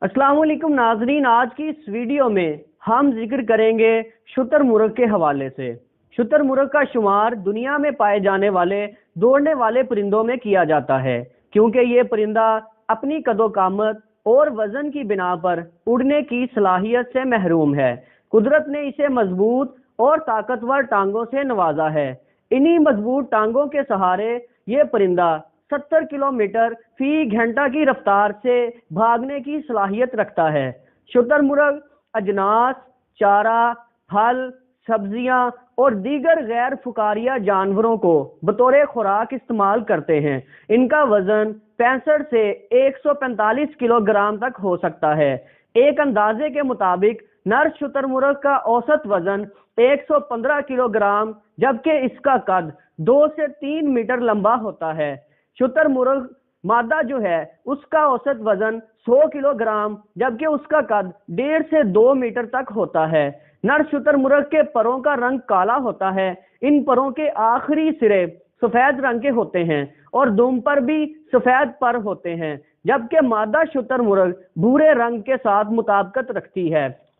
अस्सलाम वालेकुम नाजरीन, आज की इस वीडियो में हम जिक्र करेंगे शुतुरमुर्ग के हवाले से। शुतुरमुर्ग का शुमार दुनिया में पाए जाने वाले दौड़ने वाले परिंदों में किया जाता है, क्योंकि ये परिंदा अपनी कदो-कामत और वजन की बिना पर उड़ने की सलाहियत से महरूम है। कुदरत ने इसे मजबूत और ताकतवर टांगों से नवाजा है। इन्हीं मजबूत टांगों के सहारे ये परिंदा 70 किलोमीटर फी घंटा की रफ्तार से भागने की सलाहियत रखता है। शुतुरमुर्ग अजनास, चारा, फल, सब्जियां और दीगर गैर फुकारिया जानवरों को बतौर खुराक इस्तेमाल करते हैं। इनका वजन 65 से 145 किलोग्राम तक हो सकता है। एक अंदाजे के मुताबिक नर शुतुरमुर्ग का औसत वजन 115 किलोग्राम, जबकि इसका कद 2 से 3 मीटर लंबा होता है। शुतुरमुर्ग मादा जो है उसका औसत वजन 100 किलोग्राम, जबकि उसका कद 1.5 से 2 मीटर तक होता है। नर शुतुरमुर्ग के परों का रंग काला होता है। इन परों के आखिरी सिरे सफेद रंग के होते हैं और दुम पर भी सफेद पर होते हैं, जबकि मादा शुतुरमुर्ग भूरे रंग के साथ मुताबिकत रखती है।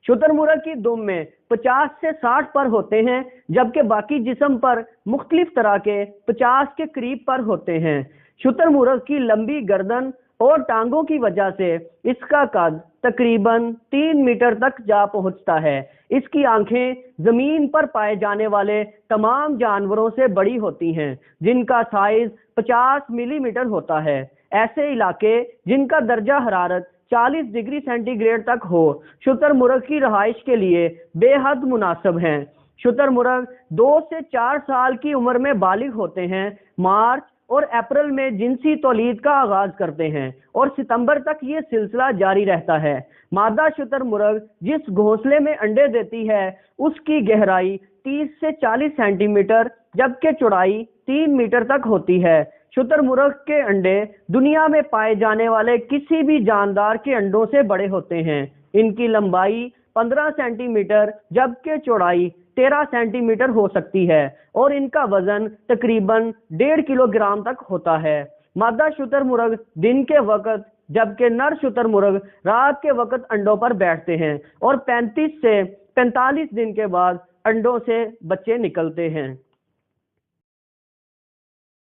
शुतुरमुर्ग की दुम में 50 से 60 पर होते हैं, जबकि बाकी जिस्म पर मुख्तलिफ तरह के 50 के करीब पर होते हैं। शुतुरमुर्ग की लंबी गर्दन और टांगों की वजह से इसका कद तकरीबन 3 मीटर तक जा पहुंचता है। इसकी आंखें जमीन पर पाए जाने वाले तमाम जानवरों से बड़ी होती हैं, जिनका साइज 50 मिलीमीटर होता है। ऐसे इलाके जिनका दर्जा हरारत 40 डिग्री सेंटीग्रेड तक हो, शुतुरमुर्ग की रहाइश के लिए बेहद मुनासिब हैं। शुतुरमुर्ग 2 से 4 साल की उम्र में बालिग होते हैं। मार्च और अप्रैल में जिनसी तौलीद का आगाज करते हैं और सितंबर तक ये सिलसिला जारी रहता है। मादा शुतुरमुर्ग जिस घोंसले में अंडे देती है उसकी गहराई 30 से 40 सेंटीमीटर, जबकि चौड़ाई 3 मीटर तक होती है। शुतुरमुर्ग के अंडे दुनिया में पाए जाने वाले किसी भी जानदार के अंडों से बड़े होते हैं। इनकी लंबाई 15 सेंटीमीटर, जबकि चौड़ाई 13 सेंटीमीटर हो सकती है और इनका वजन तकरीबन 1.5 किलोग्राम तक होता है। मादा शुतुरमुर्ग दिन के वक्त, जबकि नर शुतुरमुर्ग रात के वक्त अंडों पर बैठते हैं और 35 से 45 दिन के बाद अंडों से बच्चे निकलते हैं।